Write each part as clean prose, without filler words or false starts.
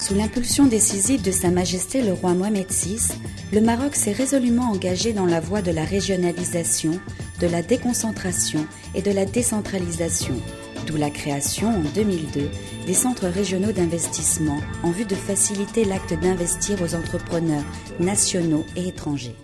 Sous l'impulsion décisive de Sa Majesté le roi Mohamed VI, le Maroc s'est résolument engagé dans la voie de la régionalisation, de la déconcentration et de la décentralisation, d'où la création en 2002 des centres régionaux d'investissement en vue de faciliter l'acte d'investir aux entrepreneurs nationaux et étrangers.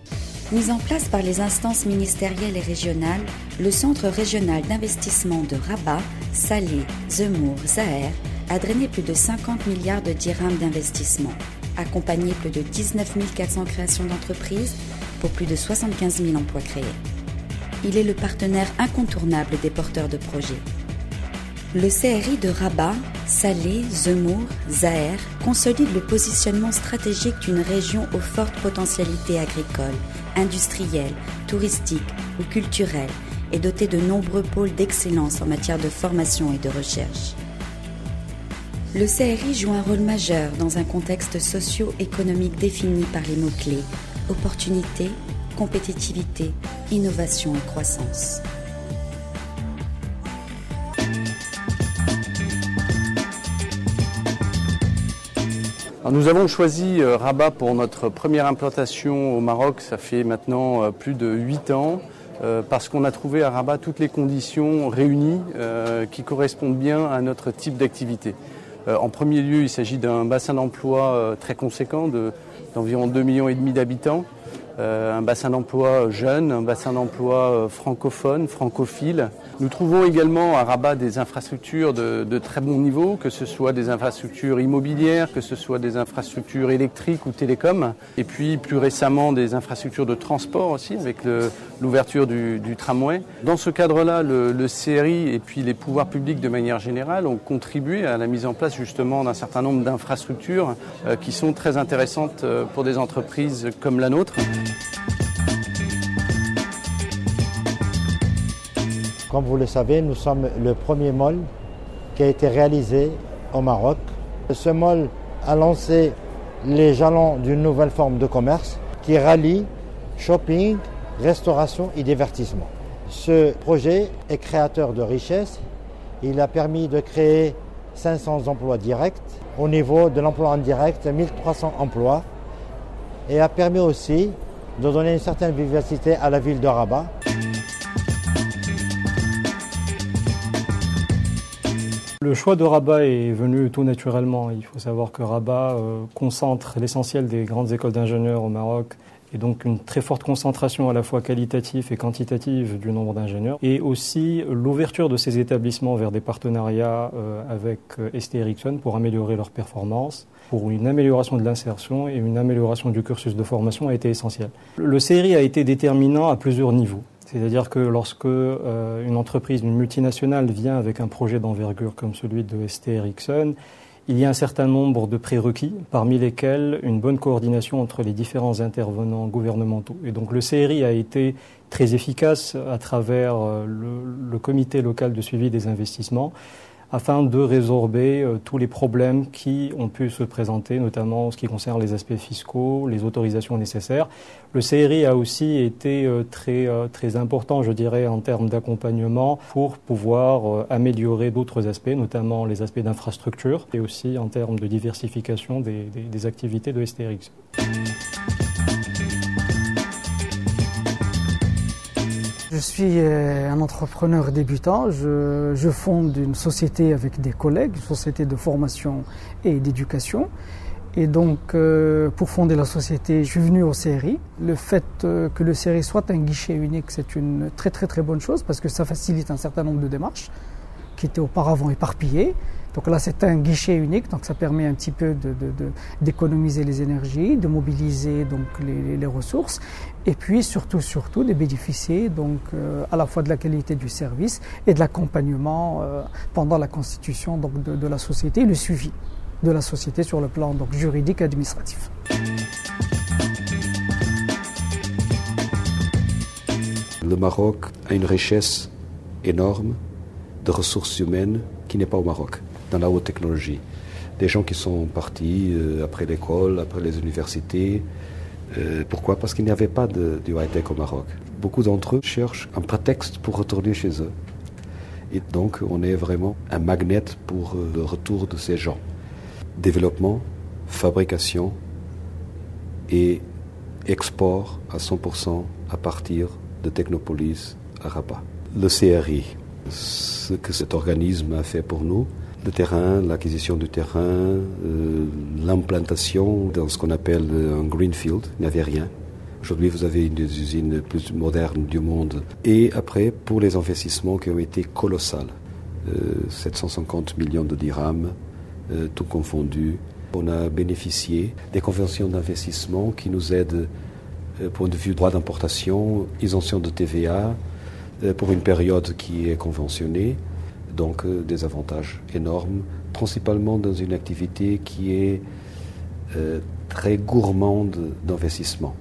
Mis en place par les instances ministérielles et régionales, le Centre régional d'investissement de Rabat, Salé, Zemmour, Zaher a drainé plus de 50 milliards de dirhams d'investissement, accompagné plus de 19 400 créations d'entreprises pour plus de 75 000 emplois créés. Il est le partenaire incontournable des porteurs de projets. Le CRI de Rabat, Salé, Zemmour, Zaher consolide le positionnement stratégique d'une région aux fortes potentialités agricoles, industrielles, touristiques ou culturelles et dotée de nombreux pôles d'excellence en matière de formation et de recherche. Le CRI joue un rôle majeur dans un contexte socio-économique défini par les mots-clés opportunité, compétitivité, innovation et croissance. Alors nous avons choisi Rabat pour notre première implantation au Maroc, ça fait maintenant plus de 8 ans, parce qu'on a trouvé à Rabat toutes les conditions réunies qui correspondent bien à notre type d'activité. En premier lieu, il s'agit d'un bassin d'emploi très conséquent d'environ 2,5 millions d'habitants, un bassin d'emploi jeune, un bassin d'emploi francophone, francophile. Nous trouvons également à Rabat des infrastructures de très bon niveau, que ce soit des infrastructures immobilières, que ce soit des infrastructures électriques ou télécoms, et puis plus récemment des infrastructures de transport aussi, avec l'ouverture du tramway. Dans ce cadre-là, le CRI et puis les pouvoirs publics de manière générale ont contribué à la mise en place justement d'un certain nombre d'infrastructures qui sont très intéressantes pour des entreprises comme la nôtre. Comme vous le savez, nous sommes le premier mall qui a été réalisé au Maroc. Ce mall a lancé les jalons d'une nouvelle forme de commerce qui rallie shopping, restauration et divertissement. Ce projet est créateur de richesses. Il a permis de créer 500 emplois directs. Au niveau de l'emploi indirect, 1300 emplois. Et a permis aussi de donner une certaine vivacité à la ville de Rabat. Le choix de Rabat est venu tout naturellement. Il faut savoir que Rabat concentre l'essentiel des grandes écoles d'ingénieurs au Maroc et donc une très forte concentration à la fois qualitative et quantitative du nombre d'ingénieurs et aussi l'ouverture de ces établissements vers des partenariats avec ST Ericsson pour améliorer leurs performances, pour une amélioration de l'insertion et une amélioration du cursus de formation a été essentielle. Le CRI a été déterminant à plusieurs niveaux. C'est-à-dire que lorsque une entreprise, une multinationale vient avec un projet d'envergure comme celui de ST Ericsson, il y a un certain nombre de prérequis, parmi lesquels une bonne coordination entre les différents intervenants gouvernementaux. Et donc le CRI a été très efficace à travers le comité local de suivi des investissements, afin de résorber tous les problèmes qui ont pu se présenter, notamment en ce qui concerne les aspects fiscaux, les autorisations nécessaires. Le CRI a aussi été très important, je dirais, en termes d'accompagnement pour pouvoir améliorer d'autres aspects, notamment les aspects d'infrastructure et aussi en termes de diversification des activités de ST Ericsson. Je suis un entrepreneur débutant. Je fonde une société avec des collègues, une société de formation et d'éducation. Et donc, pour fonder la société, je suis venu au CRI. Le fait que le CRI soit un guichet unique, c'est une très bonne chose parce que ça facilite un certain nombre de démarches qui étaient auparavant éparpillées. Donc là, c'est un guichet unique, donc ça permet un petit peu d'économiser les énergies, de mobiliser donc les ressources, et puis surtout de bénéficier donc à la fois de la qualité du service et de l'accompagnement pendant la constitution donc de la société et le suivi de la société sur le plan donc juridique et administratif. Le Maroc a une richesse énorme de ressources humaines qui n'est pas au Maroc, dans la haute technologie. Des gens qui sont partis après l'école, après les universités. Pourquoi ? Parce qu'il n'y avait pas du high-tech au Maroc. Beaucoup d'entre eux cherchent un prétexte pour retourner chez eux. Et donc, on est vraiment un magnet pour le retour de ces gens. Développement, fabrication et export à 100% à partir de Technopolis à Rabat. Le CRI, ce que cet organisme a fait pour nous, le terrain, l'acquisition du terrain, l'implantation dans ce qu'on appelle un greenfield, il n'y avait rien. Aujourd'hui, vous avez une des usines les plus modernes du monde. Et après, pour les investissements qui ont été colossaux, 750 millions de dirhams, tout confondu, on a bénéficié des conventions d'investissement qui nous aident, point de vue droit d'importation, isention de TVA, pour une période qui est conventionnée. Donc des avantages énormes, principalement dans une activité qui est très gourmande d'investissement.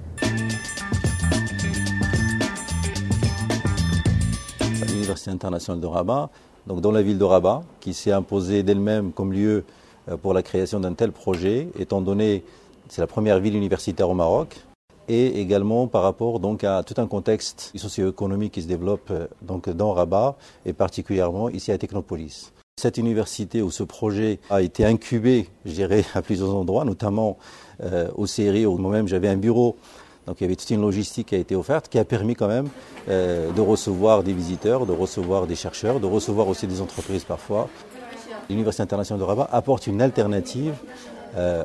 L'Université internationale de Rabat, donc dans la ville de Rabat, qui s'est imposée d'elle-même comme lieu pour la création d'un tel projet, étant donné que c'est la première ville universitaire au Maroc, et également par rapport donc à tout un contexte socio-économique qui se développe donc dans Rabat et particulièrement ici à Technopolis. Cette université ou ce projet a été incubé, je dirais, à plusieurs endroits, notamment au CRI où moi-même j'avais un bureau. Donc il y avait toute une logistique qui a été offerte, qui a permis quand même de recevoir des visiteurs, de recevoir des chercheurs, de recevoir aussi des entreprises parfois. L'Université internationale de Rabat apporte une alternative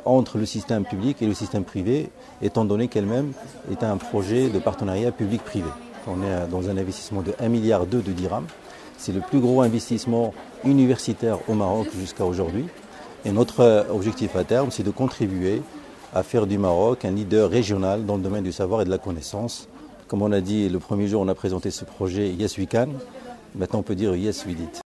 entre le système public et le système privé, étant donné qu'elle-même est un projet de partenariat public-privé. On est dans un investissement de 1,2 milliard de dirhams. C'est le plus gros investissement universitaire au Maroc jusqu'à aujourd'hui. Et notre objectif à terme, c'est de contribuer à faire du Maroc un leader régional dans le domaine du savoir et de la connaissance. Comme on a dit le premier jour, on a présenté ce projet Yes We Can. Maintenant, on peut dire Yes We Did.